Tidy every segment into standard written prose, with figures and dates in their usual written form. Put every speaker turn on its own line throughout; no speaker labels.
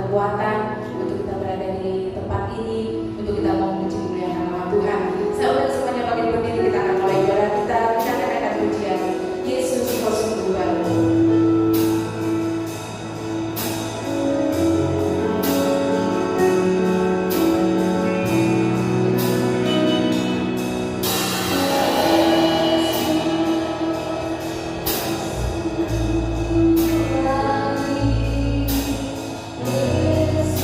kekuatan untuk kita berada di tempat ini, untuk kita mau memuji muliakan nama Tuhan. Saya undang semuanya bagi berdiri, kita akan mulai ibadah kita akan pujian Yesus Kau sungguh baru.
Yes.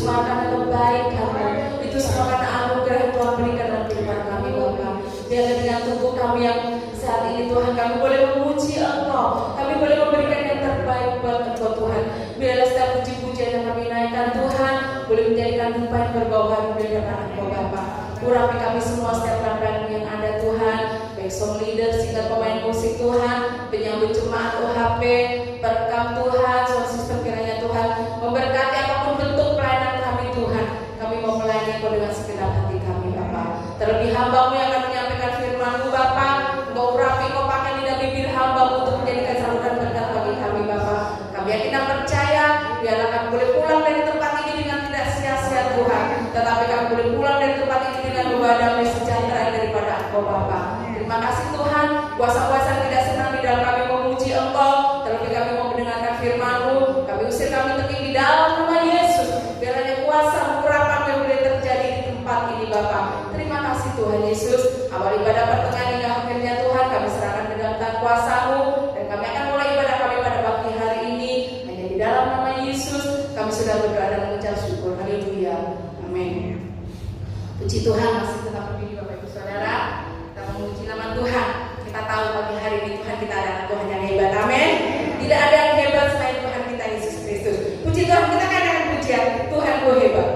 semua karena kebaikan-Mu, itu semua karena anugerah yang Tuhan berikan dalam kehidupan kami Bapa. Biarlah dengan tubuh kami yang saat ini Tuhan, kami boleh memuji Engkau, kami boleh memberikan yang terbaik buat Engkau Tuhan. Biarlah setiap puji-pujian yang kami naikkan Tuhan boleh menjadikan dupa yang berbau harum di hadapan Engkau Bapa. Urapi kami semua setiap pelayan yang ada Tuhan, baik song leader, singer, pemain musik Tuhan, penyambut jemaat OHP, perekam Tuhan, sound system, kiranya Tuhan memberkati apapun bentuk pelayanan kami Tuhan. Kami mau melayani Engkau dengan segenap hati kami Bapa. Terlebih hamba-Mu yang akan menyampaikan firman-Mu Bapa, Engkau urapi, Engkau pakai lidah bibir hamba-Mu untuk menjadikan saluran berkat bagi kami Bapa. Kami yakin dan percaya, biarlah kami boleh pulang dari tempat ini dengan tidak sia-sia Tuhan, tetapi kami boleh pulang dari tempat ini dengan membawa damai sejahtera daripada Engkau Bapa. Terima kasih Tuhan, kuasa-kuasa yang tidak senang di dalam kami memuji Engkau, terlebih kami mau mendengarkan firman-Mu, kami usir, kami tekik di dalam nama Yesus. Biarlah kuasa urapan yang boleh terjadi di tempat ini Bapa. Terima kasih Tuhan Yesus. Awal ibadah pertengahan hingga akhirnya Tuhan kami serahkan ke dalam tangan kuasa-Mu, dan kami akan mulai ibadah kami pada pagi hari ini hanya di dalam nama Yesus. Kami sudah berdoa dan mengucap syukur. Haleluya. Amin. Puji Tuhan, masih tetap berdiri Bapak Ibu Saudara. Kita memuji nama Tuhan. Kita tahu pagi hari ini Tuhan kita adalah Tuhan yang hebat. Amin. Tidak ada yang hebat selain Tuhan kita Yesus Kristus. Puji Tuhan, kita katakan pujian Tuhan ku hebat.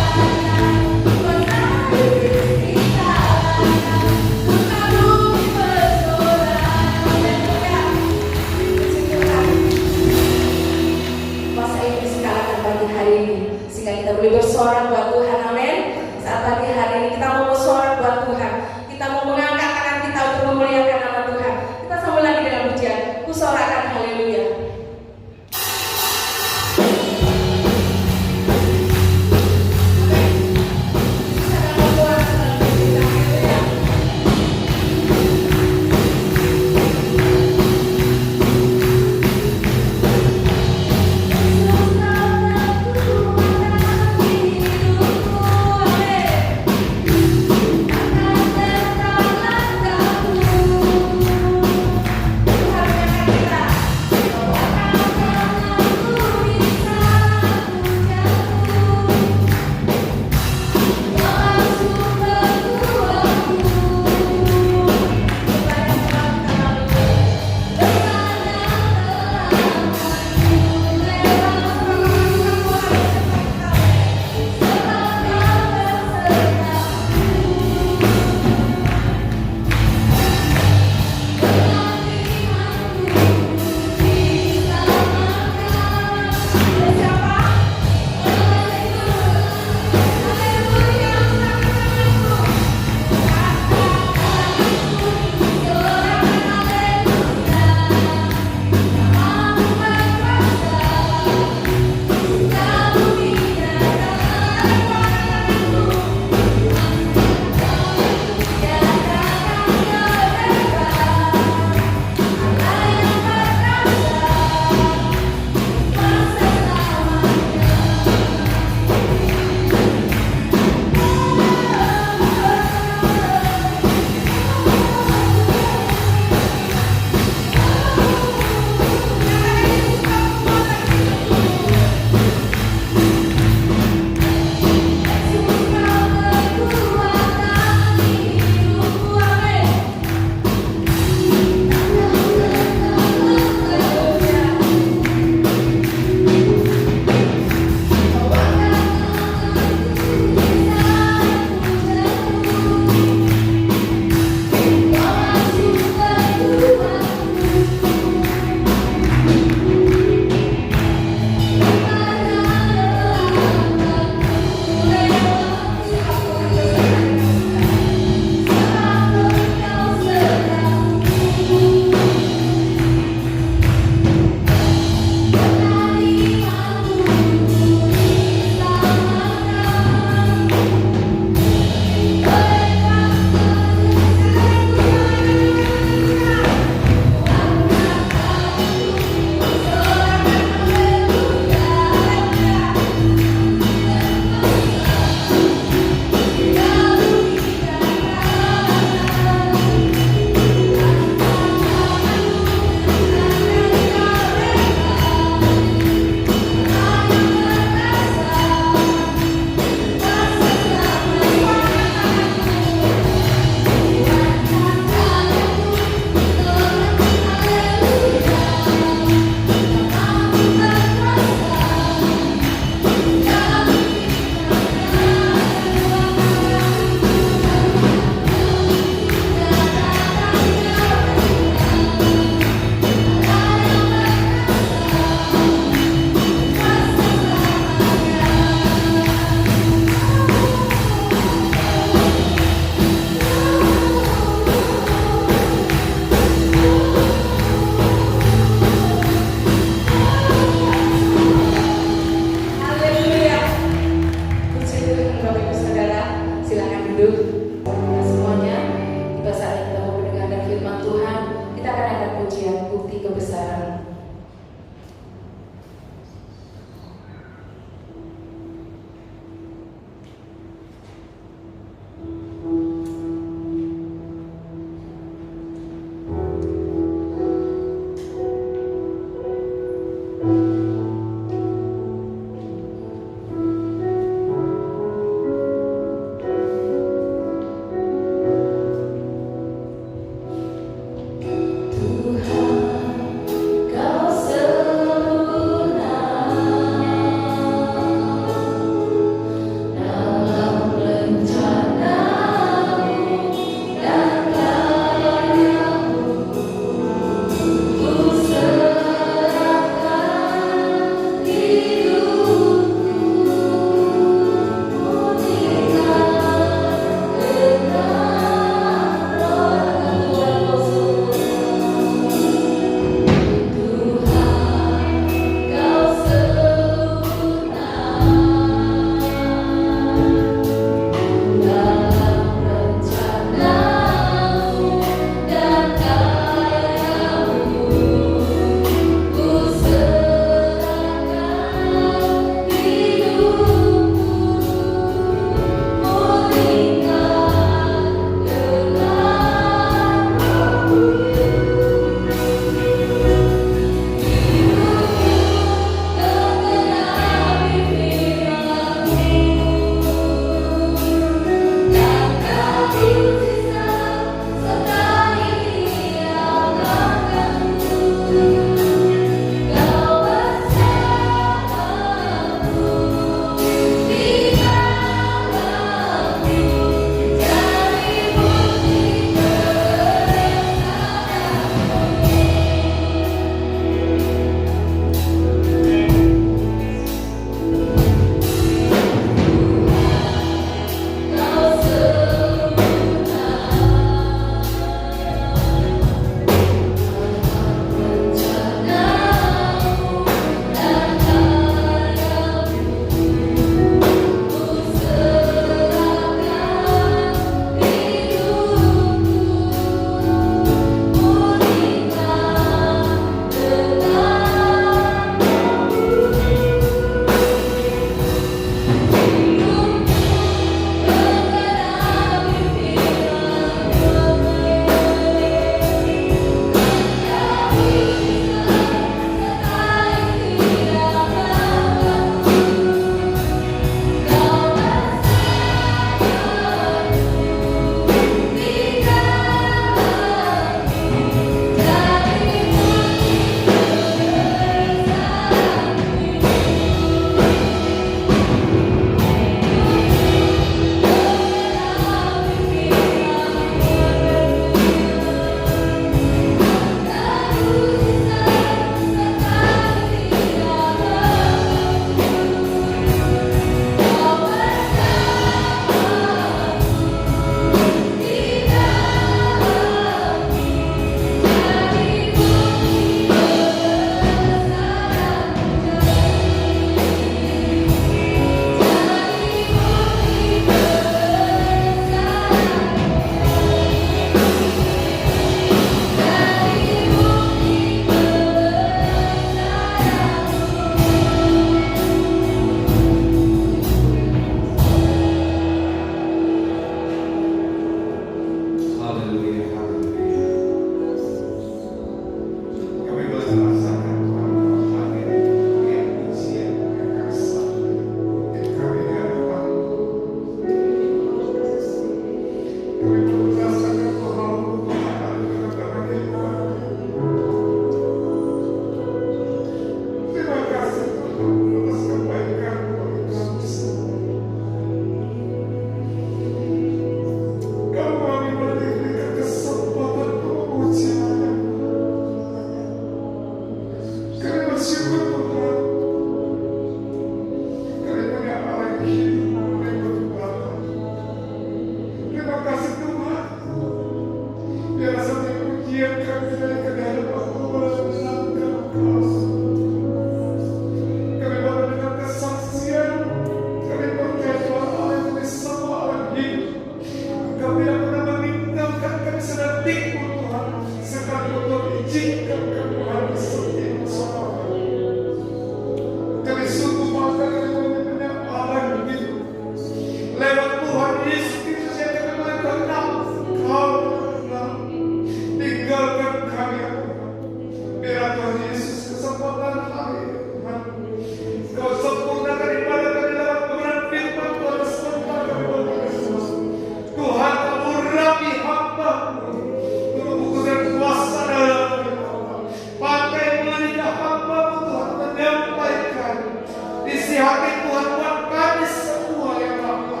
hati Tuhan buat kami semua ya Bapa.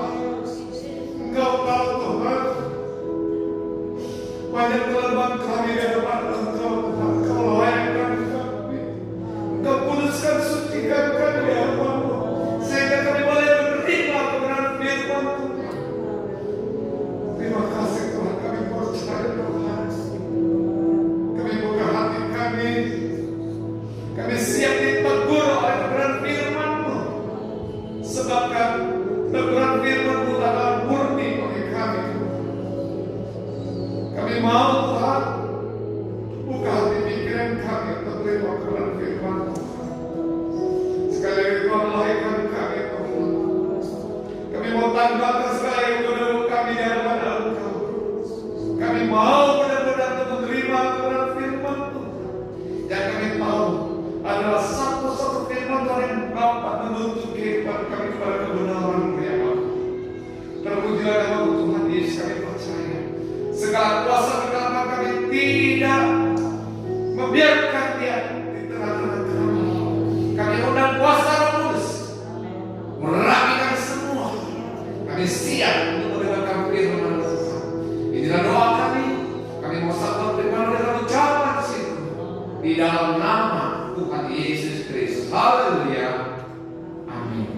Engkau tahu Tuhan, banyak kelemahan kami di hadapan Engkau Tuhan. Engkau layakkan kami, Engkau kuduskan, sucikan kami di hadapan-Mu, sehingga kami boleh menerima kebenaran firman Tuhan. Terima kasih Tuhan, kami percaya Tuhan. Kami buka hati kami siap ditegur oleh kebenaran firman-Mu, sebabkan kebenaran firman-Mu adalah murni bagi kami. Kami mau Tuhan, buka hati pikiran kami untuk menerima kebenaran firman-Mu. Sekali lagi Tuhan, lahirkan kami Tuhan. Kami mau tanggalkan segala yang bodoh kami di hadapan Engkau. Kami mau benar-benar untuk menerima kebenaran firman Tuhan yang kami tahu adalah satu-satu firman Tuhan yang dapat menuntut kehidupan kami kepada kebenaran ya Bapa. Terpujilah nama Tuhan Yesus, kami percaya segala kuasa di dalam kami tidak membiarkan dia di tengah-tengah kami. Kami undang kuasa Roh Kudus merapi kami semua. Kami siap untuk mendengarkan firman Tuhan. Inilah doa kami. Kami mau satu firman dengan ucapan situ di dalam nama Tuhan Yesus Kristus. Haleluya. Amin.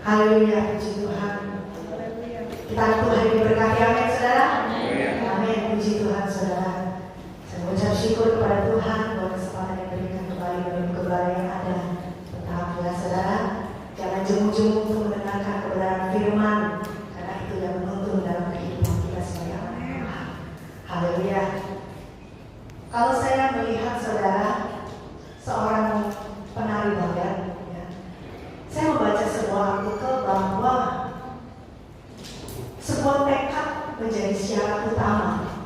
Haleluya, puji Tuhan. Kita Tuhan diberkati, amin saudara. Amin, puji Tuhan saudara. Saya mengucap syukur kepada Tuhan buat kesempatan yang diberikan kembali dalam kembali yang ada. Tetap ya saudara, jangan jemu-jemu untuk mendengarkan kebenaran firman, karena itu yang menuntun dalam kehidupan kita sebagai anak Tuhan. Haleluya. Kalau saya melihat saudara seorang penari balet, ya, saya membaca sebuah artikel bahwa sebuah tekad menjadi syarat utama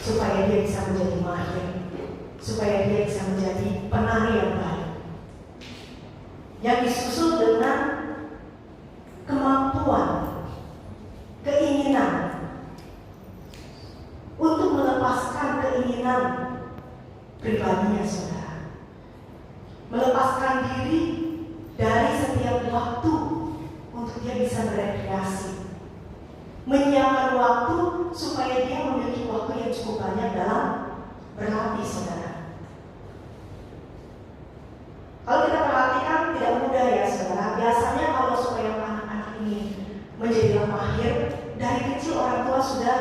supaya dia bisa menjadi mahir, supaya dia bisa menjadi penari yang baik, yang disusul dengan kemampuan, keinginan untuk melepaskan keinginan pribadinya saudara, melepaskan diri dari setiap waktu untuk dia bisa berekreasi, menyiapkan waktu supaya dia memiliki waktu yang cukup banyak dalam berlatih saudara. Kalau kita perhatikan tidak mudah ya saudara. Biasanya kalau supaya anak-anak ini menjadi mahir, dari kecil orang tua sudah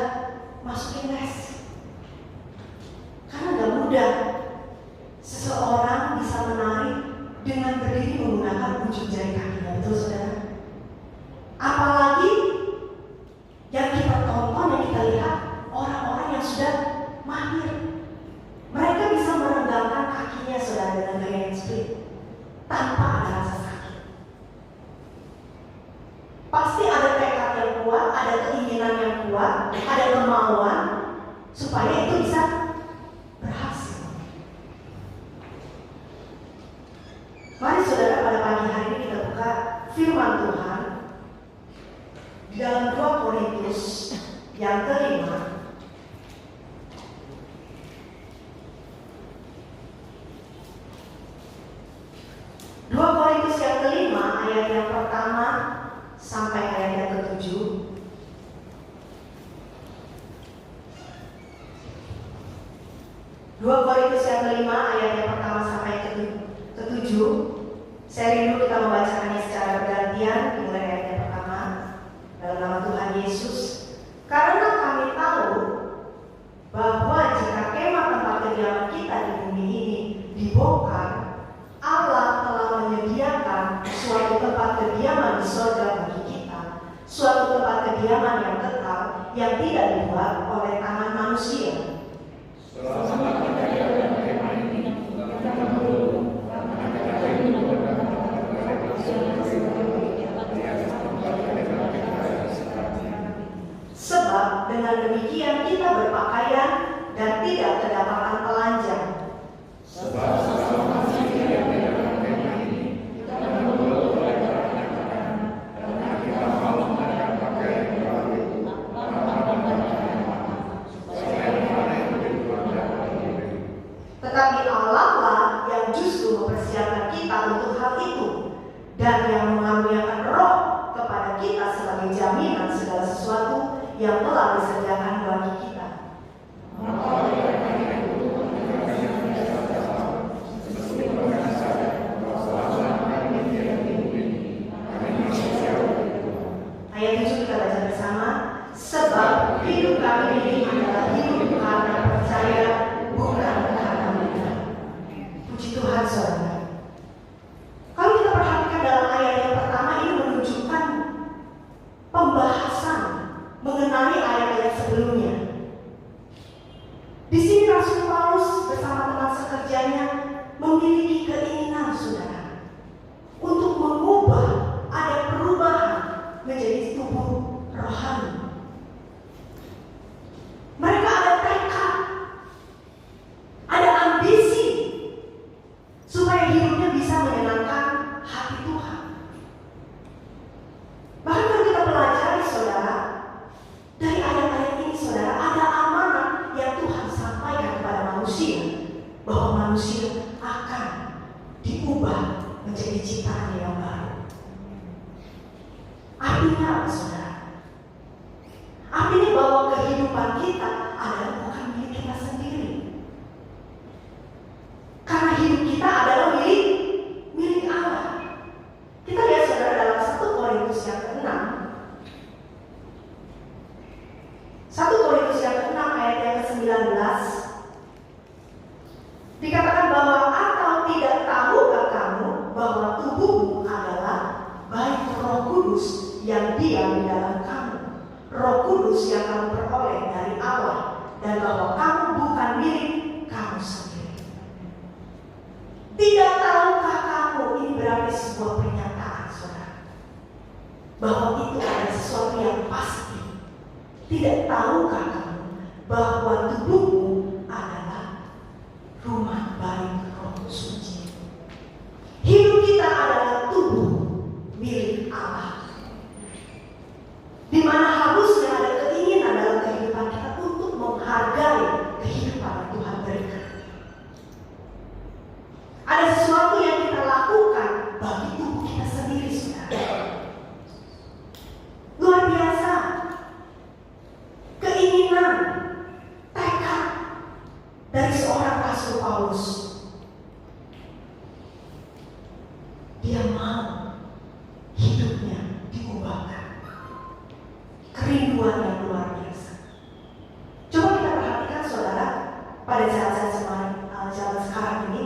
masukin les, karena gak mudah seseorang bisa menari dengan berdiri menggunakan ujung jari kakinya, betul saudara? Apalagi yang kita tonton, yang kita lihat orang-orang yang sudah mahir, mereka bisa merenggangkan kakinya saudara dengan gaya yang split tanpa ada rasa sakit. Pasti ada tekad yang kuat, ada keinginan yang kuat, ada kemauan supaya itu bisa berhasil. Mari saudara, pada pagi hari ini kita buka firman Tuhan di dalam 2 Korintus yang kelima. 2 Korintus yang kelima ayat yang pertama sampai ayat yang ke-7. 2 Korintus yang kelima ayat yang pertama sampai ke-7. Saya rindu kita membacakannya secara bergantian, dimulai ayat yang pertama. Dalam nama Tuhan Yesus. Karena kami tahu bahwa jika kemah tempat kediaman kita di bumi ini dibongkar, Allah telah menyediakan suatu tempat kediaman di surga bagi kita, suatu tempat kediaman yang kekal, yang tidak dibuat oleh tangan manusia. Sebab dengan demikian kita berpakaian dan tidak kedapatan telanjang. Tetapi Allah lah yang justru mempersiapkan kita untuk hal itu, dan yang mengaruniakan Roh kepada kita sebagai jaminan segala sesuatu yang telah disediakan bagi kita. Ayat 7 kita baca bersama. Sebab hidup kami ini adalah hidup karena percaya, bukan karena melihat. Puji Tuhan, saudara. Kalau kita perhatikan dalam ayat yang pertama, ini menunjukkan pembahasan mengenai ayat-ayat sebelumnya. Di sini Rasul Paulus bersama teman sekerjanya memiliki keinginan, saudara, untuk mengubah, ada perubahan menjadi tubuh rohani. Mereka ada tekad, ada ambisi supaya hidupnya bisa menyenangkan hati Tuhan. Bahkan kalau kita pelajari, saudara, dari ayat-ayat ini, saudara, ada amanat yang Tuhan sampaikan kepada manusia, bahwa manusia akan diubah menjadi ciptaan yang baru. Artinya apa, saudara? Artinya bahwa kehidupan kita adalah bukan milik kita sendiri. Karena hidup kita adalah milik Allah. Kita lihat, saudara, dalam 1 Korintus yang ke-6. 1 Korintus yang ke-6 ayat yang ke-19. Dikatakan bahwa atau tidak tahukah kamu bahwa tubuhmu adalah bait Roh Kudus yang diam di dalam kamu, Roh Kudus yang kamu peroleh dari Allah, dan bahwa kamu bukan milik kamu sendiri. Tidak tahukah kamu, ini berarti sebuah pernyataan, saudara, bahwa itu adalah sesuatu yang pasti. Tidak tahukah kamu bahwa tubuhmu adalah rumah bait Roh Suci. Hidup kita adalah tubuh milik Allah, di mana harusnya ada keinginan dalam kehidupan kita untuk menghargai kehidupan yang Tuhan berikan. Ada sesuatu yang kita lakukan bagi tubuh kita sendiri, saudara. Luar biasa. Keinginan, tekad dari seorang Rasul Paulus. Dia mau hidupnya diubahkan. Kerinduan yang luar biasa. Coba kita perhatikan, saudara, pada saat-saat zaman sekarang ini,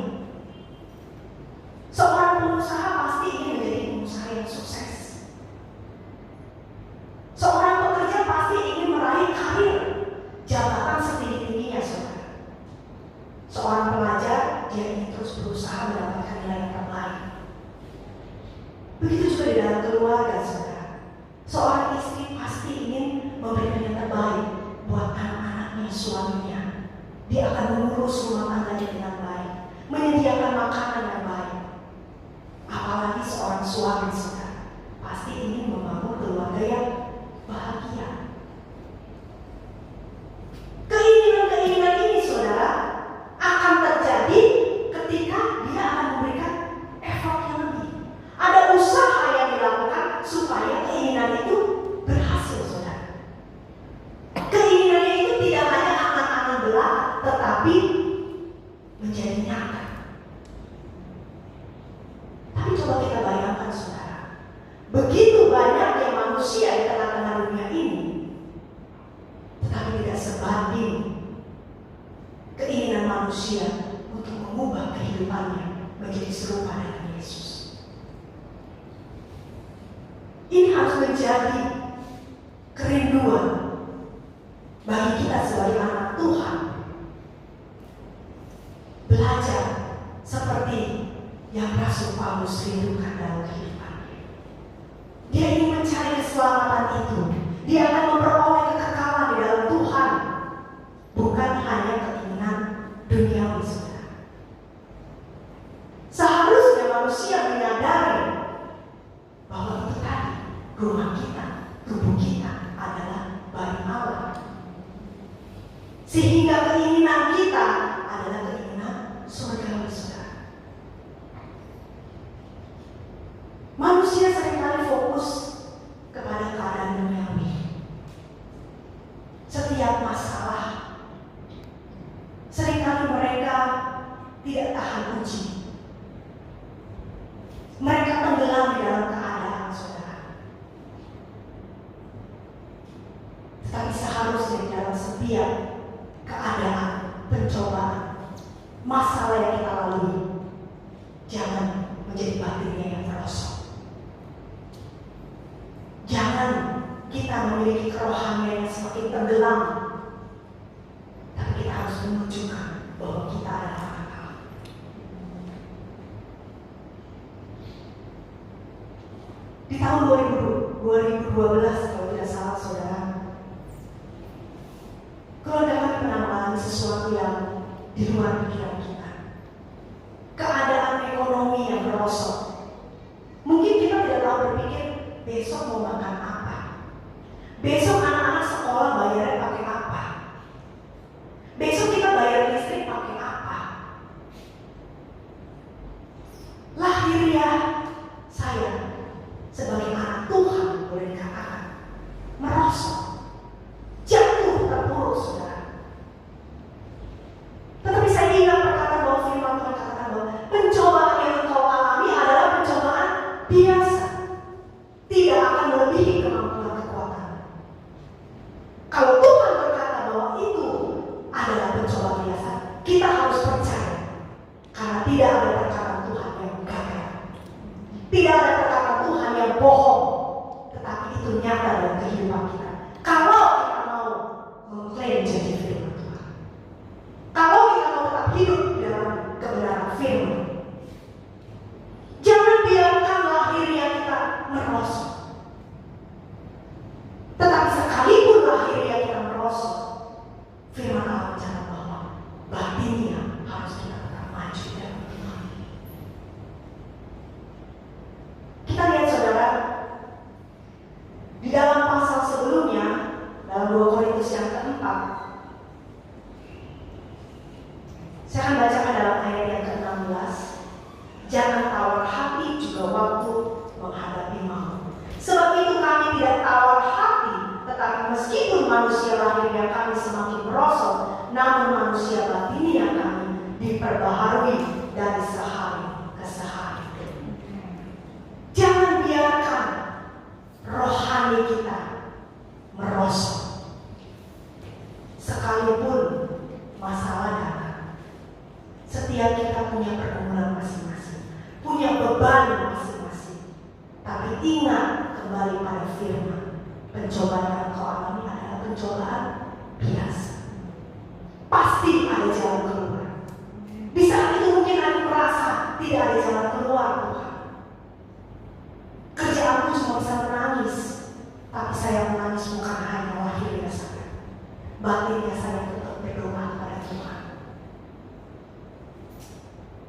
seorang pengusaha pasti ingin menjadi pengusaha yang sukses. Seorang pekerja pasti ingin meraih karir, jabatan setinggi-tingginya, saudara. Seorang pelajar, dia ingin terus berusaha mendapatkan nilai yang terbaik. Begitu juga di dalam keluarga, saudara. Seorang istri pasti ingin memberikan yang terbaik buat anak-anaknya, suaminya. Dia akan mengurus rumah tangganya dengan baik, menyediakan makanan yang baik. Apalagi seorang suami, saudara, pasti ingin membangun keluarga yang bahagia. Keinginan-keinginan ini, saudara, akan terjadi ketika dia akan memberikan effort yang lebih. Ada usaha yang dilakukan supaya keinginan itu berhasil, saudara. Keinginannya itu tidak hanya angan-angan belaka, tetapi menjadi nyata. Tapi coba kita bayangkan, saudara, begitu banyaknya manusia di tengah-tengah dunia ini, tetapi tidak sebanding keinginan manusia untuk mengubah kehidupannya menjadi serupa dengan Yesus. Ini harus menjadi kerinduan bagi kita sebagai anak Tuhan. Belajar seperti yang Rasul Paulus rindukan dalam kehidupannya. Dia ingin mencari keselamatan itu. Dia akan memperoleh kekekalan di dalam Tuhan, bukan hanya keinginan duniawi, saudara. Seharusnya manusia menyadari bahwa itu tadi, rumah kita, tubuh kita adalah bait Allah. Sehingga keinginan kita adalah keinginan tidak tahan uji. Mereka tenggelam di dalam keadaan, saudara. Tetapi seharusnya di dalam setiap keadaan, pencobaan, masalah yang kita lalui, jangan menjadi batinnya yang merosot. Jangan kita memiliki kerohanian yang semakin tenggelam, tapi kita harus menunjukkan bahwa kita adalah anak Allah. Di tahun 2012 kalau tidak salah, saudara, keluarga kami pernah mengalami sesuatu yang di luar pikiran kita. Keadaan ekonomi yang merosot. Mungkin kita tidak tahu berpikir besok mau makan apa, besok anak-anak sekolah bayarnya pakai apa, besok kita bayar listrik pakai apa. Lahiriah saya sebagai anak Tuhan boleh dikatakan merosot, jatuh terpuruk, saudara. Tetapi saya ingat perkataan bahwa firman Tuhan katakan bahwa pencobaan yang engkau alami adalah pencobaan biasa, tidak akan melebihi kemampuan kekuatan. Kalau Tuhan berkata bahwa itu adalah pencobaan biasa, kita harus percaya, karena tidak ada perkataan Tuhan yang gagal, tidak ada perkataan Tuhan yang bohong, tetapi itu nyata dalam kehidupan kita. Kalau kita mau mengklaim jadi firman Tuhan, kalau kita mau tetap hidup di dalam kebenaran firman, jangan biarkan lahirnya kita merosot. Tetapi sekalipun lahirnya kita merosot, firman Allah mencatat bahwa batinnya harus kita tetap maju dalam Tuhan. Kita lihat, saudara, di dalam pasal sebelumnya, dalam 2 Korintus yang keempat, saya akan bacakan dalam ayat yang ke-16. Jangan tawar hati juga waktu menghadapi maut. Sebab itu kami tidak tawar hati, tetapi meskipun manusia lahirnya kami semakin merosot, namun manusia batinnya kami diperbaharui dari sehari ke sehari. Jangan biarkan rohani kita merosot. Sekalipun masalah datang, setiap kita punya pergumulan masing-masing, punya beban masing-masing. Tapi ingat kembali pada firman, pencobaan yang kau alami adalah pencobaan biasa. Pasti ada jalan keluar. Di saat itu mungkin aku merasa tidak ada jalan keluar, Tuhan. Kerjaanku cuma bisa menangis, tapi saya menangis bukan hanya lahirnya saya, batinnya saya tetap berdoa kepada Tuhan.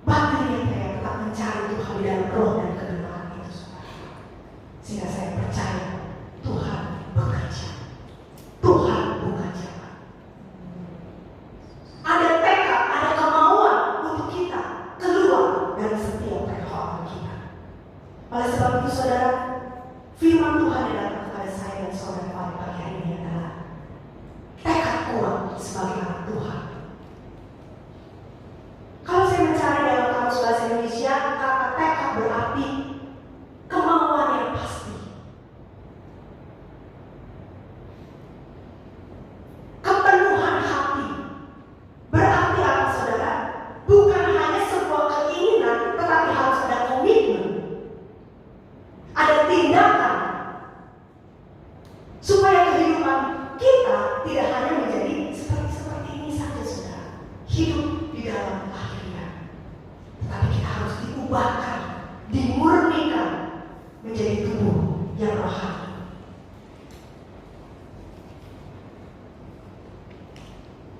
Batinnya saya tetap mencari Tuhan di dalam roh dan kebenaran itu, saudara. Sehingga saya percaya Tuhan bekerja, Tuhan bukan jalan. Ada tekad, ada kemauan untuk kita keluar dari setiap pergumulan kita. Oleh sebab itu, saudara, firman Tuhan yang datang kepada saya dan saudara pada pagi hari ini adalah tekad kuat sebagai anak Tuhan. Kalau saya mencari dalam kamus bahasa Indonesia, kata tekad berarti kemauan yang pasti, kepenuhan hati. Berarti apa, saudara? Bukan hanya sebuah keinginan, tetapi harus ada komitmen, ada tindakan, supaya kehidupan kita tidak hanya menjadi seperti ini saja, saudara. Hidup di dalam lahiriah, tetapi kita harus diubahkan, dimurnikan menjadi tubuh yang rohani.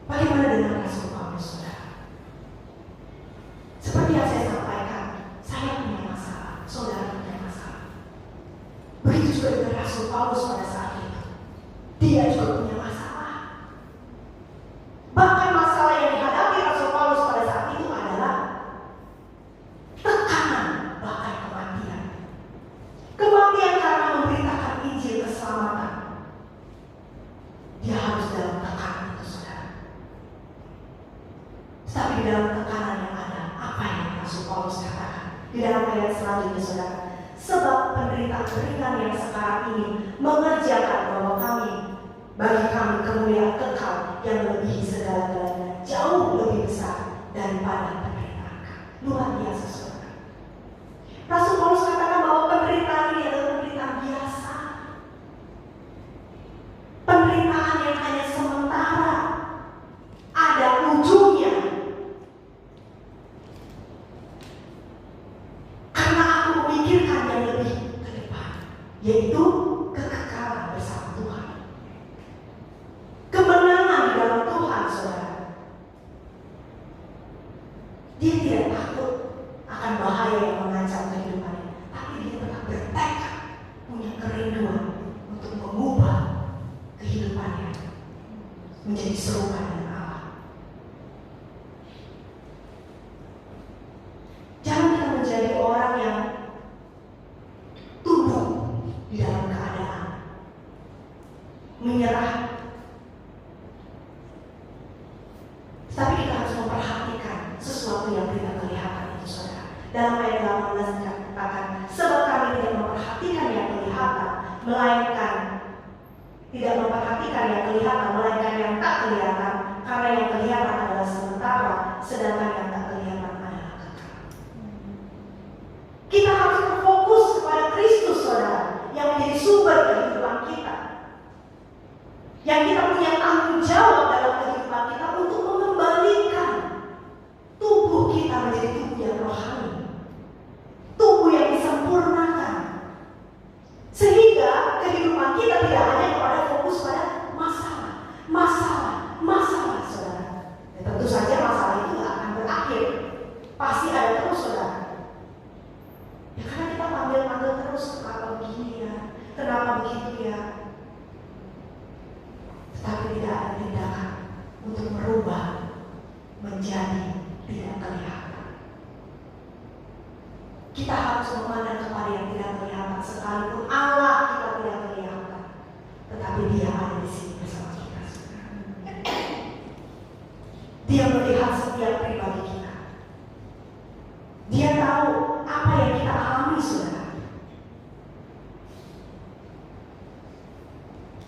Bagaimana dengan Rasul Paulus, saudara? Seperti yang saya sampaikan, saya punya masalah, saudara punya masalah. Begitu juga dengan Rasul Paulus pada saat itu. Dia juga punya masalah. Bahkan masalah yang dihadapi Rasul Paulus pada saat itu adalah tekanan, bahkan kematian. Kematian karena memberitakan Injil keselamatan. Dia harus dalam tekanan itu, saudara. Tapi dalam tekanan yang ada, Paulus katakan di dalam ayat selanjutnya, saudara. Sebab penderitaan ringan yang sekarang ini mengerjakan bagi kami kemuliaan kekal yang lebih segala-galanya, jauh lebih besar daripada penderitaan kami. Luar biasa, saudara. Rasul Paulus katakan bahwa penderitaan ini adalah penderitaan biasa, penderitaan yang hanya sementara, ada ujungnya. Karena aku memikirkan yang lebih ke depan, yaitu kekekalan bersama Tuhan, kemenangan di dalam Tuhan, saudara. Dia tidak takut akan bahaya yang mengancam kehidupannya, tapi dia tetap bertekad, punya kerinduan untuk mengubah kehidupannya menjadi serupa dengan Allah. Jangan kita menjadi orang yang tunduk di dalam keadaan, menyerah. Tapi kita harus memperhatikan sesuatu yang tidak kelihatan itu, saudara. Dalam ayat 18 dikatakan, sebab kami tidak memperhatikan yang kelihatan, melainkan yang tak kelihatan, karena yang kelihatan adalah sementara, sedangkan yang tak kelihatan adalah kekal. Kita harus berfokus kepada Kristus, saudara, yang menjadi sumber kehidupan kita, yang kita punya tanggung jawab dalam kehidupan kita untuk mengembalikan tubuh kita menjadi tubuh yang rohani, tubuh yang disempurnakan, sehingga kehidupan kita tidak hanya kepada fokus pada masalah, saudara. Dan tentu saja masalah itu tidak akan berakhir, pasti ada terus, saudara. Ya karena kita panggil terus, kenapa begini ya, kenapa begitu ya. Tetapi tidak ada tindakan untuk merubah menjadi tidak kelihatan. Kita harus memandang kepada yang tidak kelihatan, sekalipun Allah kita tidak kelihatan, tetapi Dia ada di sini bersama kita, saudara. Dia melihat setiap pribadi kita. Dia tahu apa yang kita alami, saudara.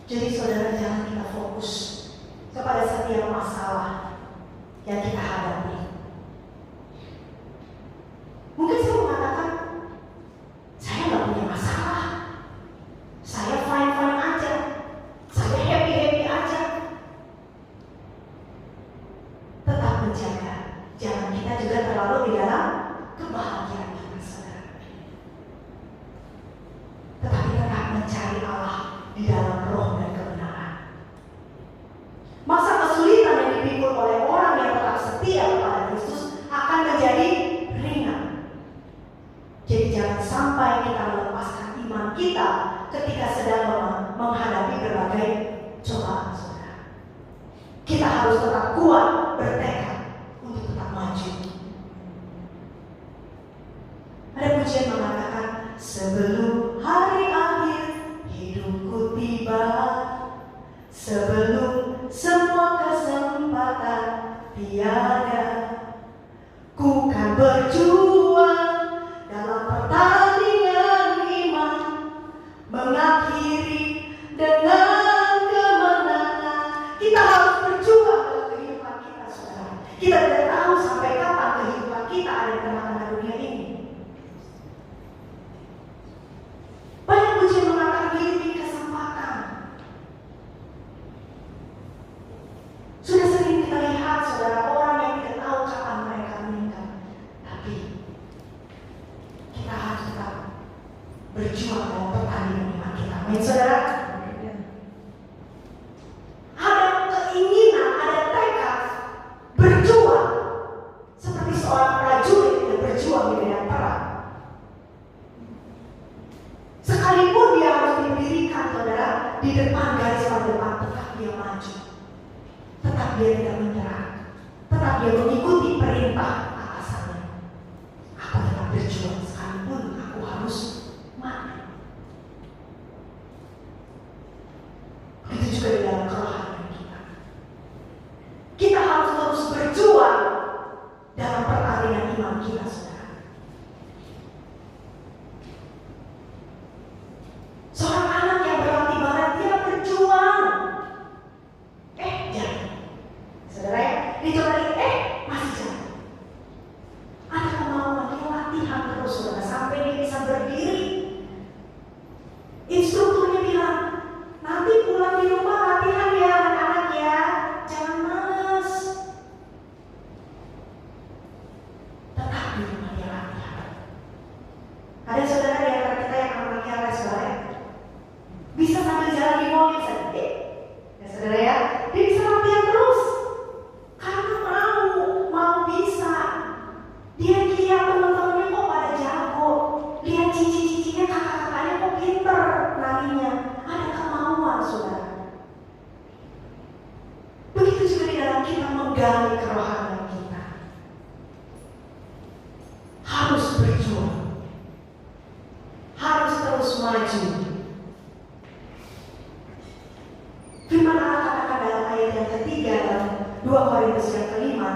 Jadi saudara, jangan kita fokus kepada setiap masalah yang kita hadapi. Mungkin saya mengatakan, saya nggak punya masalah, saya fine-fine aja, saya happy-happy aja. Tetap menjaga, jangan kita juga terlalu di dalam kebahagiaan kita, saudara. Tetapi tetap mencari Allah di dalam roh dan kebenaran. Masa kesulitan yang dipikul oleh orang yang tetap setia kepada Kristus akan menjadi ringan. Jadi jangan sampai kita melepaskan iman kita ketika sedang menghadapi berbagai cobaan, saudara. Kita harus tetap kuat, bertekad untuk tetap maju. Ada pujian mengatakan, sebelum hari akhir hidupku tiba, sebelum semua kesempatan tiada, ku kan berjuang dalam pertandingan iman, mengakhiri dengan kemenangan. Kita harus berjuang dalam kehidupan kita, saudara. Kita tidak tahu sampai kapan kehidupan kita ada di tengah-tengah dunia ini. Banyak pujian mengatakan miliki kesempatan. Sudah sering kita lihat, saudara, orang yang tidak tahu kapan mereka meninggal. Tapi kita harus tetap berjuang dalam pertandingan iman kita. Amin, saudara. Ada keinginan, ada tekad berjuang seperti seorang prajurit yang berjuang di medan perang. Sekalipun dia harus didirikan, saudara, di depan garis depan, tetap dia maju, tetap dia tidak menyerah, tetap dia mengikuti perintah atasannya. Aku tetap berjuang sekalipun aku harus mati. Begitu juga di dalam kerohanian kita. Kita harus terus berjuang dalam pertandingan iman kita, saudara. di rumah yang akhirat. Ada saudara di antara kita yang anaknya les balet, bisa sambil jalan di mall bisa, ya saudara ya, dia bisa latihan terus karena mau bisa. Dia lihat teman-temannya kok pada jago, lihat cici-cicinya, kakak-kakaknya kok pinter narinya, ada kemauan saudara. Begitu juga di dalam kita menggali kerohanian kita, harus berjuang, harus terus maju. Firman Allah katakan dalam ayat yang ketiga dalam 2 Korintus yang kelima,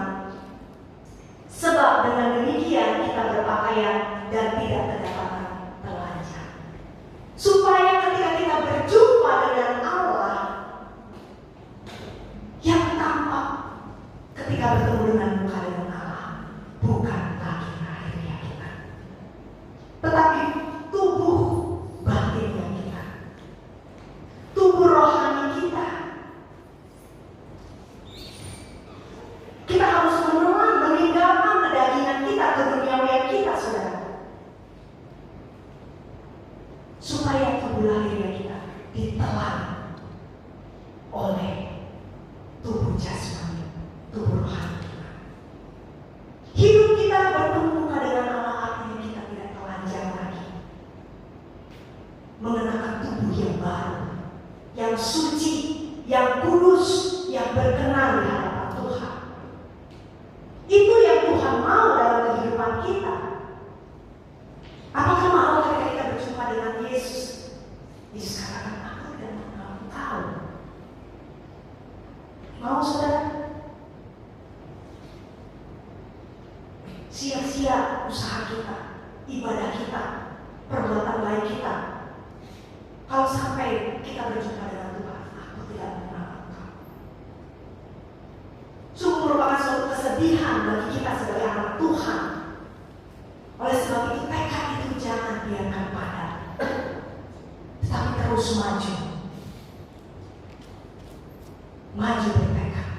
sebab dengan demikian kita berpakaian dan tidak kedapatan telanjang, supaya ketika kita berjumpa dengan Allah yang tampak, ketika bertemu dengan muka dengan Allah, bukan lagi lahirnya kita, tetapi tubuh batinnya kita, tubuh rohani kita. Kita harus meninggalkan kedagingan kita, keduniawian kita, saudara, supaya tubuh lahirnya kita ditelan oleh tubuh jasmani, tubuh rohani kita. Hidup kita bertemu dengan Allah, artinya kita tidak telanjang lagi, mengenakan tubuh yang baru, yang suci, yang kudus, yang berkenan di hadapan Tuhan. Itu yang Tuhan mau dalam kehidupan kita. Apakah mau ketika kita berjumpa dengan Yesus? Yesus katakan, aku tidak mengenal engkau. Mau saudara? Sia-sia usaha kita, ibadah kita, perbuatan baik kita, kalau sampai kita berjumpa dengan Tuhan, aku tidak mengenal engkau. Sungguh merupakan suatu kesedihan bagi kita sebagai anak Tuhan. Oleh sebab itu, tekad itu jangan biarkan padam, tetapi terus maju. Maju bertekad.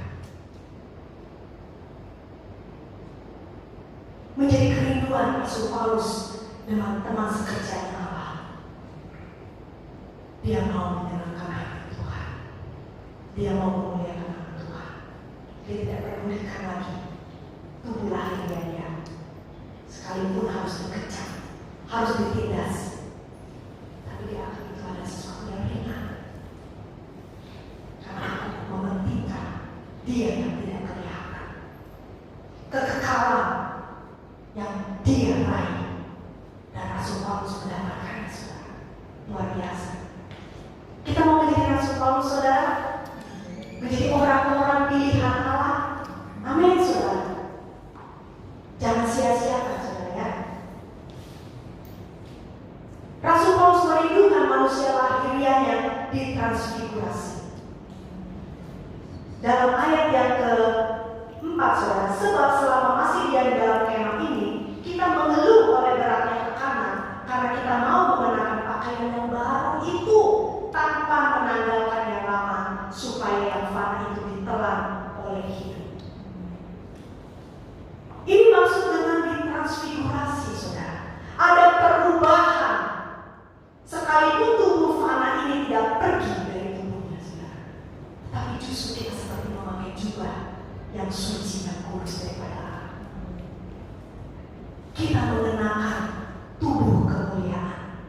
Menjadi kerinduan Rasul Paulus dengan teman sekerjanya Allah. Dia mau menyenangkan hati Tuhan. Dia mau memuliakan nama Tuhan. Dia tidak pedulikan lagi tubuh lahirnya dia. Sekalipun harus dikecam, harus ditindas, tapi dia akan itu ada sesuatu yang ringan. Karena aku mementingkan dia yang tidak kelihatan, kekekalan yang dia raih. Dan Rasul Paulus mendapatkannya, saudara. Luar biasa. Kita mau menjadi Rasul Paulus, saudara, menjadi orang-orang pilihan Allah. Amin, saudara. Jangan sia-siakan, saudara ya. Rasul Paulus merindukan manusia lahiriahnya ditransfigurasi. Dalam ayat yang ke-4, saudara, sebab selama masih dia di dalam kemah ini, kita mengeluh oleh beratnya tekanan karena kita mau mengenakan pakaian yang baru itu tanpa menanggalkan yang lama, supaya yang fana itu ditelan oleh hidup. Ini maksud dengan ditransfigurasi, saudara. Ada perubahan. Sekalipun tubuh fana ini tidak pergi dari tubuhnya, saudara, tapi justru kita seperti memakai jubah yang suci dan kudus daripada Allah. Kita mengenakan tubuh kemuliaan.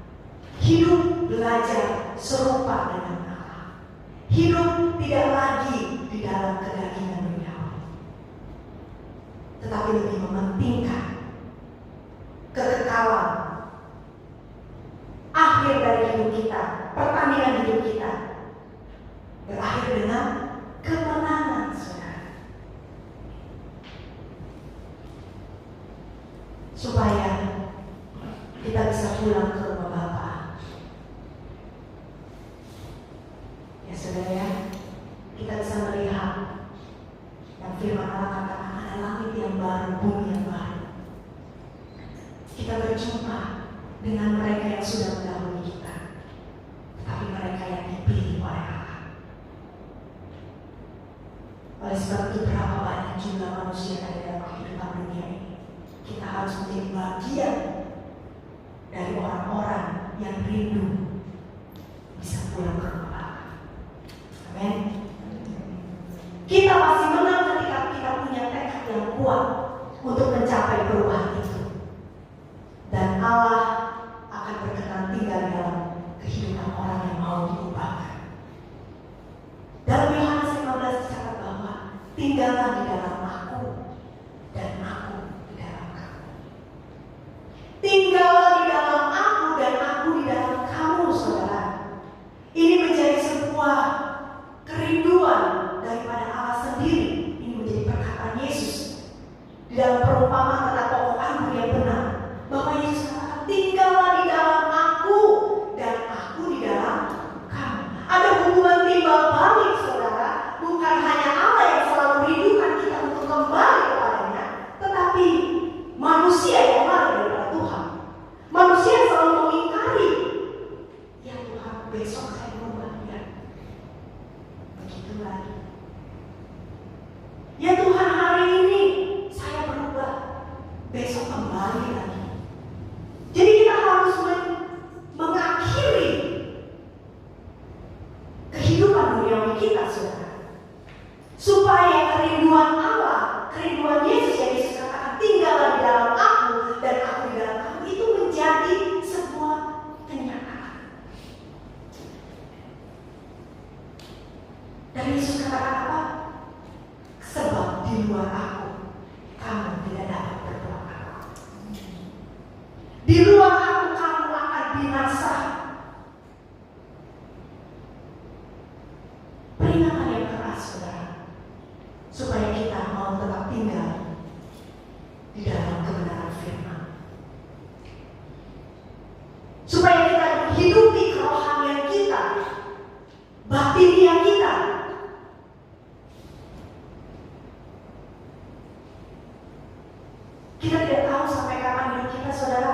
Hidup belajar serupa dengan Allah. Hidup tidak lagi di dalam kedagingan duniawi, tetapi lebih mementingkan kekekalan, akhir dari hidup kita, pertandingan hidup kita berakhir dengan kemenangan, saudara. Supaya kita bisa pulang ke rumah Bapa. Ya saudara ya, kita bisa melihat yang firman Allah katakan, ada langit yang baru, bumi yang baru. Kita berjumpa dengan mereka yang sudah mendahului kita, tetapi mereka yang dipilih oleh Allah. Oleh sebab itu, berapa banyak jumlah manusia yang ada dalam kehidupan dunia ini, kita harus bagian dari orang-orang yang rindu bisa pulang ke rumah Bapa. Amin. Kita pasti menang ketika kita punya tekad yang kuat untuk mencapai perubahan itu. Dan Allah akan berkenan tinggal dalam kehidupan orang yang mau diubahkan. Dalam Yohanes 15 dicatat bahwa tinggallah di dalam aku dan aku di dalam kamu. Tinggallah di dalam aku dan aku di dalam kamu, saudara. Ini menjadi sebuah kerinduan daripada Allah sendiri. Ini menjadi perkataan Yesus di dalam perumpamaan tentang pokok anggur yang benar, bahwa Yesus katakan tinggallah di dalam aku dan aku di dalam kamu. Ada hubungan timbal balik, saudara. Bukan hanya Allah yang selalu rindukan kita untuk kembali kepadanya, tetapi manusia yang lari daripada Tuhan, manusia yang selalu mengingkari. Ya Tuhan, besok saya berubah, ya begitu lagi. Ya Tuhan, hari ini saya berubah, besok kembali lagi. Jadi kita harus mengakhiri kehidupan duniawi kita, saudara, supaya kerinduan Allah, kerinduan Yesus yang Yesus katakan tinggallah di dalam aku dan aku di dalam kamu, itu menjadi sebuah kenyataan. Dan Yesus katakan apa? Sebab di luar aku kamu tidak dapat berbuat apa. Di luar aku kamu akan binasa. Peringatan yang keras, saudara, supaya kita mau tetap tinggal di dalam kebenaran firman, supaya kita menghidupi kerohanian kita, batinia kita. Kita tidak tahu sampai kapan hidup kita, saudara.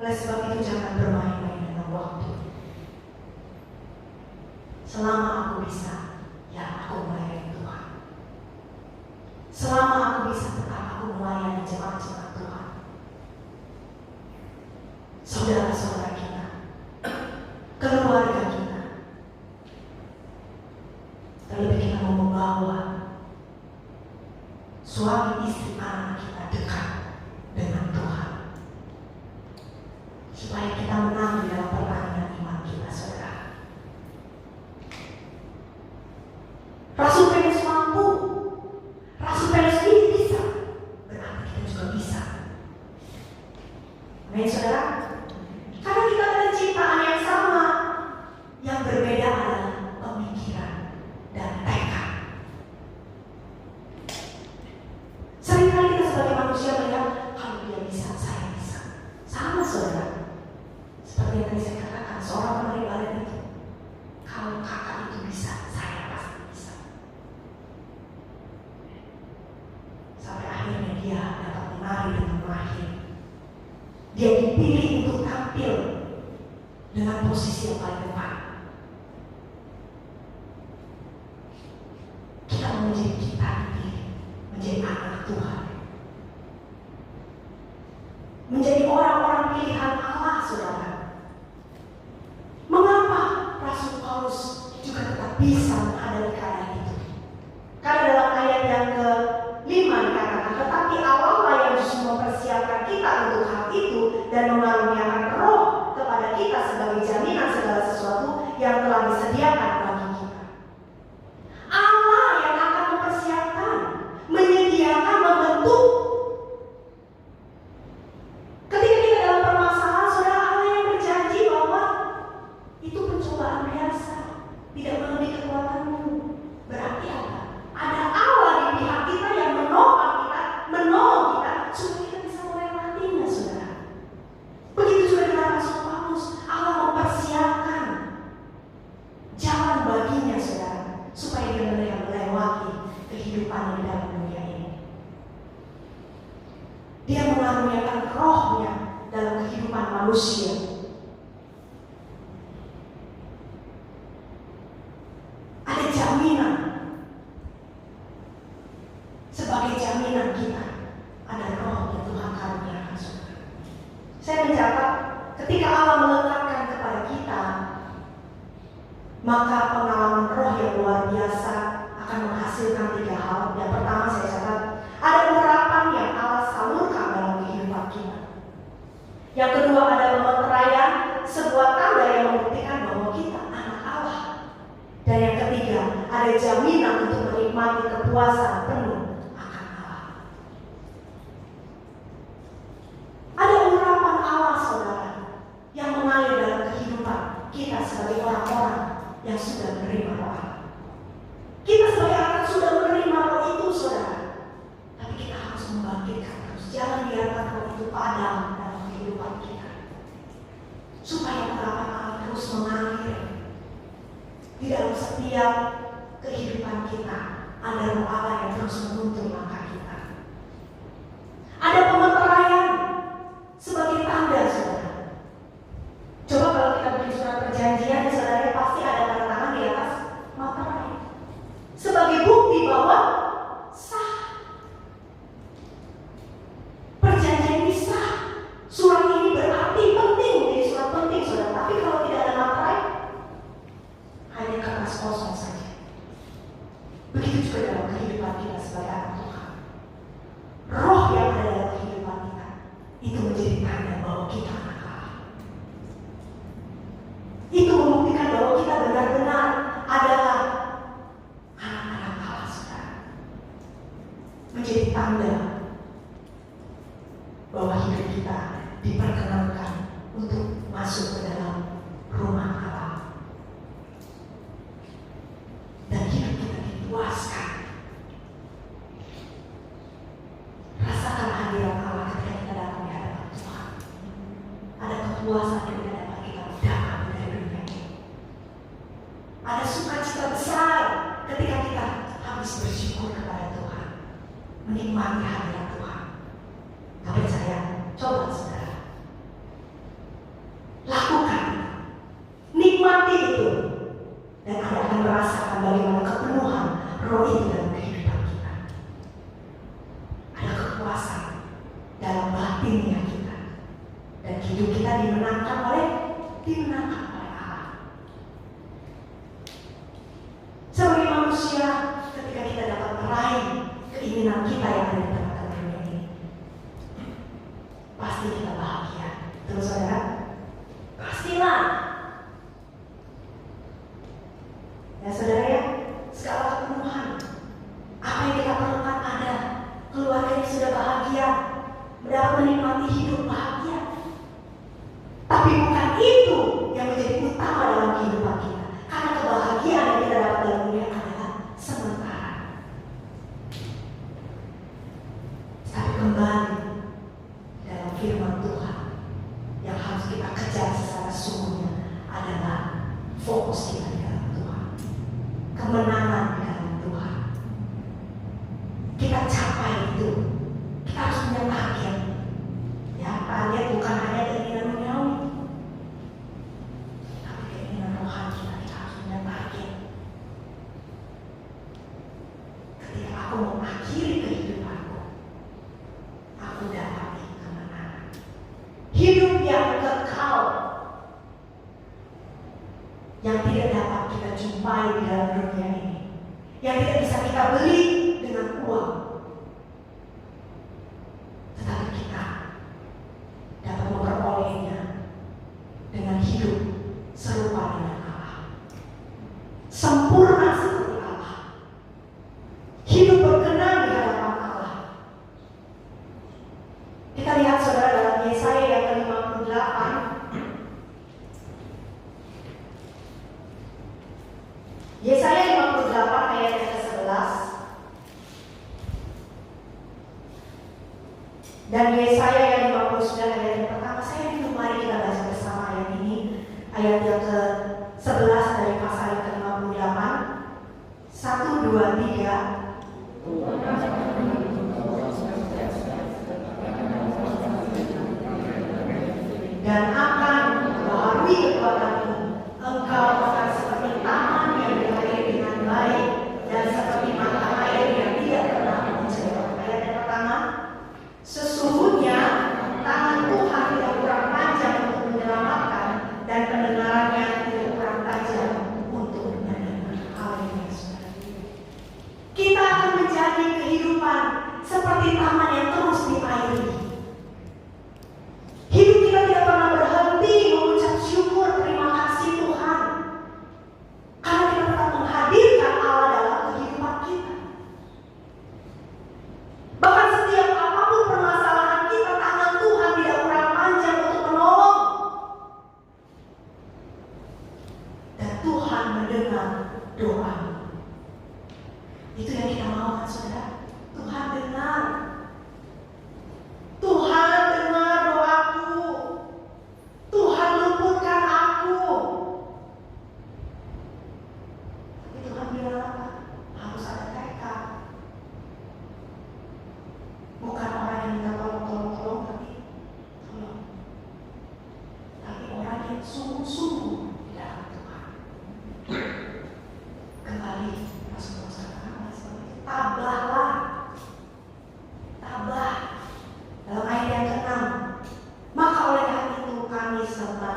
Oleh sebab itu jangan bermain-main dengan waktu. Selama aku bisa, ya aku melayani Tuhan. Selama aku bisa, tetap aku melayani jemaat-jemaat Tuhan. Saudara-saudara kita, keluarga kita, terlebih kita mau membawa suami, istri, anak kita dekat dengan Tuhan, supaya kita menang di dalam pertandingan iman kita, saudara. Rasul Petrus mampu, Rasul Petrus ini bisa, berarti kita juga bisa. Amin, saudara. Karena kita ada ciptaan yang sama, yang berbeda adalah pemikiran dan tekad. Seringkali kita sebagai manusia melihat, kalau dia bisa, saya bisa. Sama, saudara. Seperti yang tadi saya katakan, seorang penari balet itu, kalau kakak itu bisa, saya pasti bisa. Sampai akhirnya dia dapat menari dengan mahir. Dia dipilih untuk tampil dengan posisi yang paling depan. Kita menjadi kita dipilih, menjadi anak Tuhan, menjadi orang-orang pilihan Allah, saudara. Mengapa Rasul Paulus juga tetap bisa menghadapi keadaan itu? Karena dalam ayat yang ke-5 dikatakan, tetapi Allah lah yang justru mempersiapkan kita untuk hal itu dan mengaruniakan Roh kepada kita sebagai jaminan segala sesuatu yang telah disediakan bagi kita. Allah yang akan mempersiapkan, menyediakan, membentuk. Ketika kita dalam permasalahan, saudara, Allah yang berjanji bahwa itu pencobaan biasa, tidak melebihi kekuatanmu. Berarti apa? Ada Allah di pihak kita yang menolong kita supaya kita bisa melewatinya, saudara. Begitu juga dengan Rasul Paulus, Allah mempersiapkan jalan baginya, saudara, supaya dia melewati kehidupan di dalam dunia ini. Dia mengaruniakan rohnya dalam kehidupan manusia. Ada jaminan. Sebagai jaminan kita, ada roh yang Tuhan karuniakan, saudara. maka pengalaman roh yang luar biasa akan menghasilkan 3 hal. Yang pertama saya catat, ada urapan yang Allah salurkan dalam kehidupan kita. Yang kedua ada pemeteraian, sebuah tanda yang membuktikan bahwa kita anak Allah. Dan yang ketiga ada jaminan untuk menikmati kepuasan penuh akan Allah. Ada urapan Allah saudara yang mengalir dalam kehidupan kita sebagai orang-orang yang sudah menerima roh Allah. Kita sebagai anak sudah menerima roh itu saudara. Tapi kita harus membangkitkan terus. Jangan biarkan roh itu padam dalam kehidupan kita. Supaya urapan Allah terus mengalir di dalam setiap kehidupan kita. Ada roh Allah yang terus menuntun langkah kita. Ada pemeteraian sebagai tanda saudara. Coba kalau kita bikin surat perjanjian, saudara pasti ada tanda tangan di atas materai sebagai bukti bahwa sah. Perjanjian ini sah. Surat ini berarti penting, menjadi surat penting saudara. Tapi kalau tidak ada materai, hanya kertas kosong saja. Begitu juga dalam kehidupan kita sebagai anak Tuhan. Roh yang ada dalam kehidupan kita itu menjadi tanda bahwa kita anak Allah. Itu membuktikan bahwa kita benar-benar adalah anak-anak Allah saudara. Menjadi tanda bahwa hidup kita diperkenankan untuk masuk ke dalam rumah Allah. Dan hidup kita dipuaskan. Rasakan hadirat Allah ketika kita datang di hadapan Tuhan. Ada kepuasan yang tidak dapat kita dapat dari dunia ini. Ada sukacita besar ketika kita habis bersyukur kepada Tuhan, menikmati hadirat Tuhan. Tapi saya coba saudara, lakukan, nikmati itu, dan Anda akan merasakan bagaimana kepenuhan roh itu dalam kehidupan kita. Ada kepuasan dalam batinnya kita, dan hidup kita dimenangkan oleh Allah. Sebagai manusia, ketika kita dapat meraih keinginan kita yang ada di tengah-tengah dunia ini, pasti kita bahagia. Terus saudara, pastilah. Ya saudara ya, segala kepenuhan apa yang kita perlukan ada. Keluarganya sudah bahagia, mendapat menikmati hidup bahagia. Tapi bukan itu yang menjadi utama dalam kehidupan kita. Karena kebahagiaan yang kita dapat dalam dunia adalah sementara. Tapi kembali dalam firman Tuhan yang harus kita kejar secara sungguhnya adalah fokus kita di dalam Tuhan. Kemenangan di dalam Tuhan. Kita capai itu. Kita harus punya target. Ya, target bukan hanya keinginan duniawi, tapi keinginan rohani kita harus punya target. Ketika aku mengakhiri kehidupanku, aku dapati kemenangan. Hidup yang kekal, yang tidak dapat kita jumpai di dalam dunia ini, yang tidak bisa kita beli dengan uang. Tetapi kita dapat memperolehnya dengan hidup serupa dengan Allah, sempurna seperti Allah, hidup berkenan di hadapan Allah. Kita lihat saudara dalam Yesaya yang ke-58. Yesaya 58 ayat yang ke-11 dan Yesaya yang 59 ayat yang pertama. Saya rindu mari kita baca bersama ayat ini, ayat yang ke-11 dari pasal yang ke-58. 1, 2, 3. Dan akan membaharui kekuatanmu, engkau akan seperti taman yang diairi dengan baik dan seperti mata air yang tidak pernah menjauh. Ayat yang pertama, sesungguhnya tangan Tuhan tidak kurang panjang untuk menyelamatkan dan pendengarannya tidak kurang tajam untuk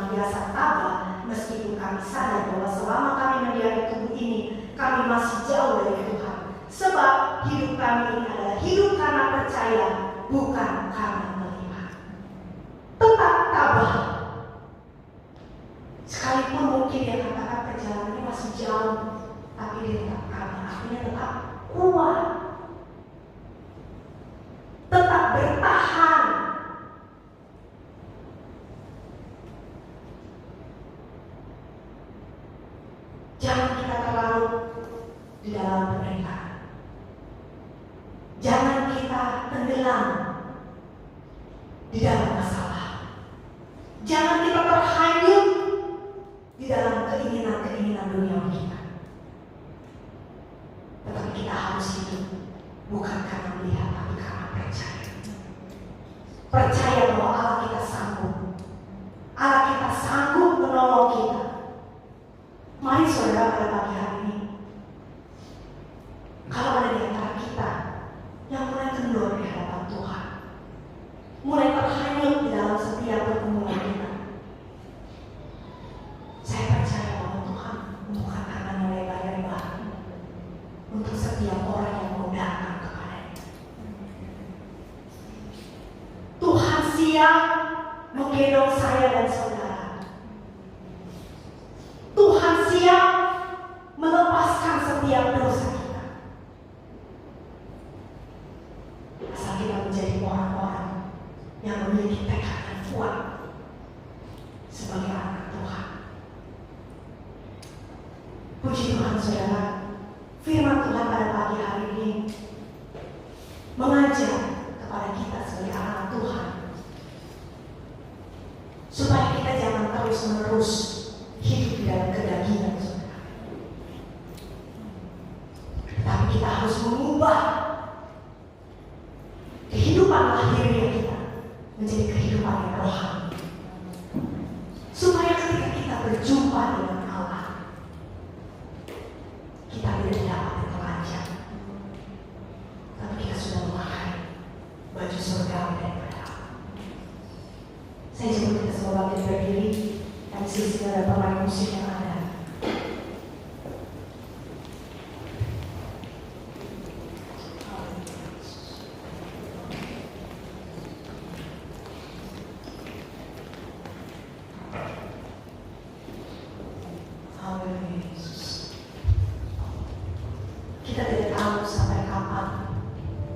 senantiasa tabah meskipun kami sadar bahwa selama kami mendiami tubuh ini, kami masih jauh dari Tuhan. Sebab hidup kami ini adalah hidup karena percaya, bukan karena melihat. Tetap tabah. Sekalipun mungkin dia katakan perjalanannya masih jauh, tapi dia tetap tabah. Artinya tetap kuat. Tetap bertahan. Jangan kita terlalu di dalam penderitaan. Jangan kita tenggelam di dalam masalah. Jangan kita terhanyut di dalam keinginan-keinginan dunia kita. Tetapi kita harus hidup bukan karena melihat, tapi karena percaya. Percaya bahwa Allah kita sanggup. Allah kita sanggup menolong kita. Mari saudara, pada pagi hari ini, kalau ada di antara kita yang mulai kendor di hadapan Tuhan, mulai terhanyut di dalam setiap pergumulan kita, saya percaya bahwa Tuhan bukan karena nilai bayar baru untuk setiap orang yang mau datang kepadanya. Tuhan siap menggendong saya dan saudara. Tuhan siap melepaskan setiap dosa kita. Asal kita menjadi orang-orang yang memiliki tekad yang kuat sebagai anak Tuhan. Puji Tuhan saudara, firman Tuhan pada pagi hari ini mengajar kepada kita sebagai anak Tuhan supaya kita jangan terus-menerus hidup di dalam kedagingan, saudara. Tapi kita harus mengubah kehidupan lahirnya kita menjadi kehidupan yang rohani. Supaya ketika kita berjumpa dengan Allah, kita tidak dapat terlanjang, tapi kita sudah memakai baju surgawi daripada Allah. Saya jemput kita semua bangkit berdiri. Dan sisi ada pemain musik yang ada. Haleluya Yesus. Kita tidak tahu sampai kapan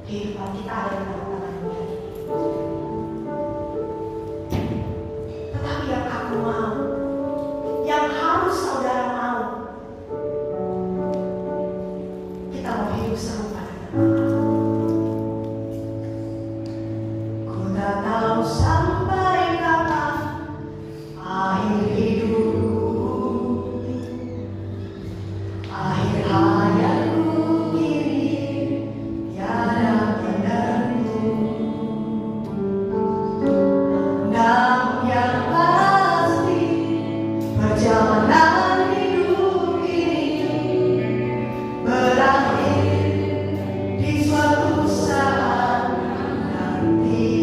kehidupan kita ada di dalam tangan-Nya. Tetapi yang aku mau, yang harus saudara mau, kita mau hidup serupa dengan Allah. Ku tak tahu sampai kapan akhir hidupku, akhir hayatku kini tiada menentu. Namun yang pasti perjalanan hidup ini berakhir di suatu saat nanti.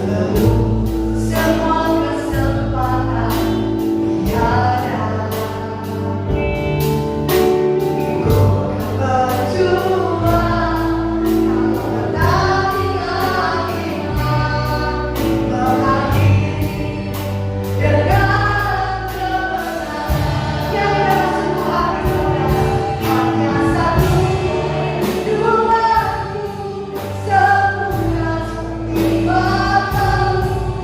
semua kesempatan tiada. Ku akan berjuang kalau tak tinggal iman mengakhiri dengan kebenaran yang dalam sungguh hati saudara. Hanya satu doaku, semoga seperti Bapakmu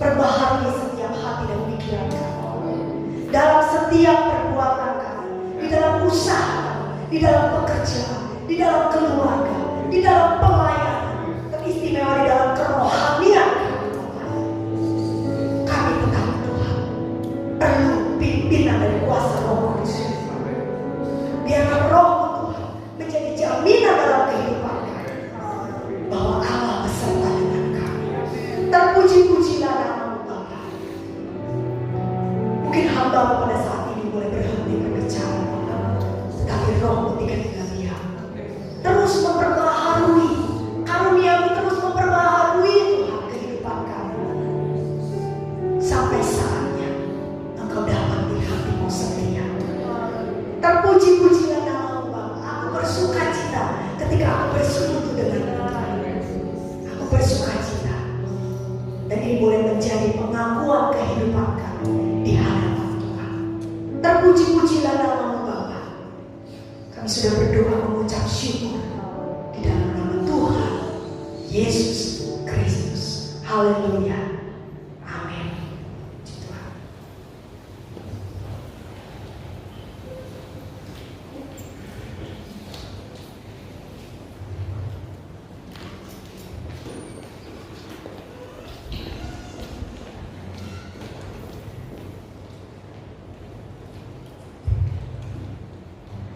Perbaharui setiap hati dan pikiran kami. Dalam setiap perbuatan kami, di dalam usaha kami, di dalam pekerjaan, di dalam keluarga, di dalam pelayanan, teristimewa di dalam kerohanian kami tetap Tuhan perlu pimpinan dari kuasa Roh Kudus. Biarlah Roh Tuhan menjadi jaminan dalam kehidupan kami bahwa Allah beserta dengan kami. Terpuji-pujilah nama-Mu Bapa. Mungkin hamba pada saat ini boleh berhenti berbicara, tetapi Roh-Mu tidak tinggal diam. Terus memperbaharui karunia-Mu, terus memperbaharui Tuhan kehidupan kami sampai saatnya Engkau dapat di hati-Mu setia. Terpuji-pujilah nama-Mu Bapa. Aku bersuka cita ketika aku bersekutu dengan Engkau. Aku bersuka cita, dan ini boleh menjadi pengakuan kehidupan kami di hadapan Tuhan. Terpuji-pujilah nama-Mu Bapa. Kami sudah berdoa mengucap syukur di dalam nama Tuhan Yesus Kristus. Haleluya. Amin. Puji Tuhan.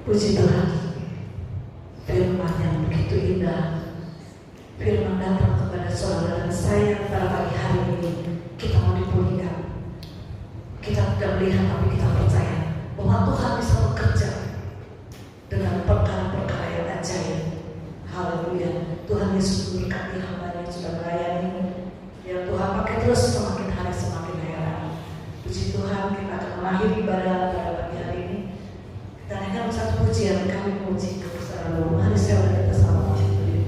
Puji Tuhan. Firman yang begitu indah, firman datang kepada saudara dan saya pada pagi hari ini. Kita mau dipulihkan. Kita tidak melihat tapi kita percaya bahwa Tuhan bisa bekerja dengan perkara-perkara yang ajaib. Haleluya. Tuhan Yesus memberkati hamba yang sudah melayani. Ya Tuhan, pakai terus semakin hari semakin heran. Puji Tuhan, kita akan mengakhiri ibadah pada pagi hari ini. Kita naikkan satu pujian, kami memuji kebesaran Allah. Mari saya kita sama puji berdiri.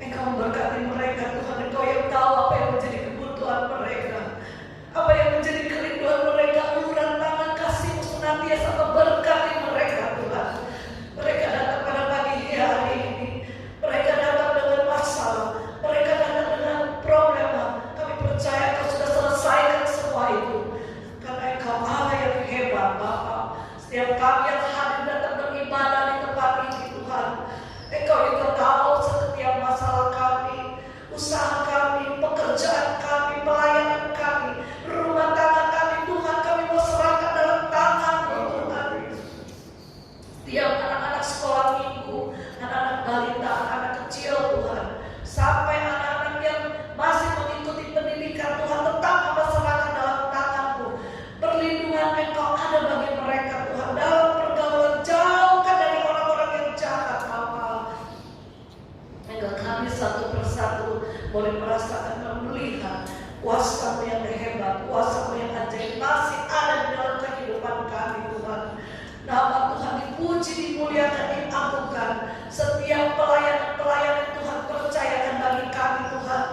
Engkau memberkati mereka Tuhan. Engkau yang tahu apa yang menjadi kebutuhan mereka, apa yang menjadi kerinduan mereka. Uluran tangan kasih-Mu senantiasa memberkati mereka Tuhan. Mereka datang pada pagi hari ini, mereka datang dengan masalah, mereka datang dengan problema. Kami percaya Kau sudah selesaikan semua itu, karena Engkau Allah yang hebat Bapa. Setiap kami yang hadir datang beribadah di tempat ini Tuhan, Engkau juga tahu setiap masalah kami, usaha kami, pekerjaan kami, pelayanan kami, rumah tangga kami Tuhan. Kami mau serahkan dalam tangan-Mu Tuhan. Setiap anak-anak sekolah minggu, anak-anak balita, anak-anak kecil Tuhan, sampai anak-anak yang masih mengikuti pendidikan Tuhan, tetap Bapa serahkan dalam tangan-Mu. Perlindungan Engkau ada bagi mereka Tuhan, dalam pergaulan jauhkan dari orang-orang yang jahat Bapa. Agar kami satu persatu boleh merasakan dan melihat kuasa-Mu yang hebat, kuasa-Mu yang ajaib masih ada di dalam kehidupan kami Tuhan. Nama Tuhan dipuji, dimuliakan, diagungkan. Setiap pelayanan Tuhan percayakan bagi kami Tuhan.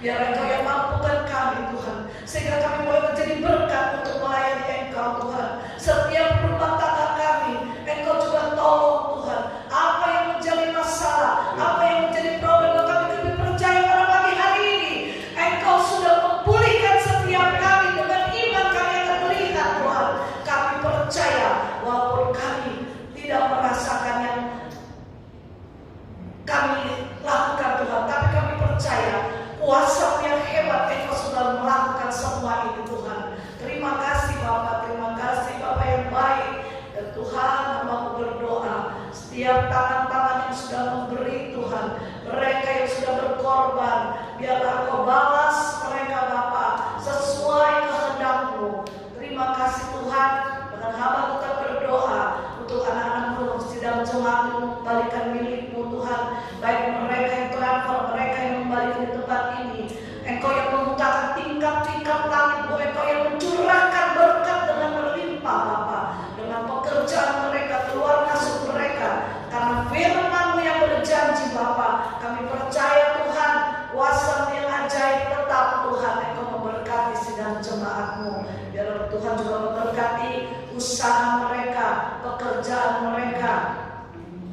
Biar Engkau yang mampukan kami Tuhan, sehingga kami boleh menjadi berkat untuk melayani Engkau Tuhan. Setiap rumah tangga kami Engkau juga tolong Tuhan. Apa yang menjadi masalah, apa yang menjadi problem kami percaya pada pagi hari ini Engkau sudah memulihkan setiap kami. Dengan iman kami akan melihat Tuhan. Kami percaya walaupun kami tidak merasakan yang kami lakukan Tuhan, tapi kami percaya kuasa yang hebat Engkau sudah melakukan semua ini Tuhan. Terima kasih Bapak, terima kasih Bapak yang baik. Dan Tuhan, hamba-Mu berdoa setiap tangan-tangan yang sudah memberi Tuhan, mereka yang sudah berkorban, biarlah Engkau balas mereka Bapak sesuai kehendak-Mu. Terima kasih Tuhan. Dengan hamba-Mu tetap berdoa untuk anak-anak-Mu yang sedang jemaat-Mu kembalikan milik-Mu Tuhan, baik mereka yang transfer, mereka yang kembali di tempat ini. Engkau yang membukakan tingkap-tingkap langit-Mu, Engkau yang mencurahkan berkat dengan berlimpah Bapa, dengan pekerjaan mereka, keluar masuk mereka, karena firman-Mu yang berjanji Bapa. Kami percaya Tuhan, kuasa-Mu yang ajaib tetap Tuhan. Engkau memberkati sidang jemaat-Mu. Biar Tuhan juga memberkati usaha mereka, pekerjaan mereka,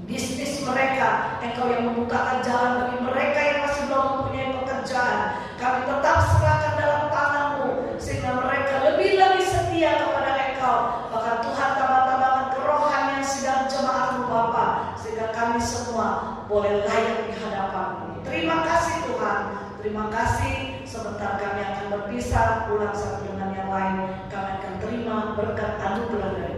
bisnis mereka. Engkau yang membukakan jalan bagi mereka yang masih belum mempunyai pekerjaan. Kami tetap serahkan dalam tangan-Mu, sehingga mereka lebih lagi setia kepada Engkau. Bahkan Tuhan tambah-tambahkan kerohanian sidang jemaat-Mu Bapa, sehingga kami semua boleh layak di hadapan-Mu. Terima kasih Tuhan. Terima kasih. Sebentar kami akan berpisah, pulang satu dengan yang lain. Kami akan terima berkat anugerah dari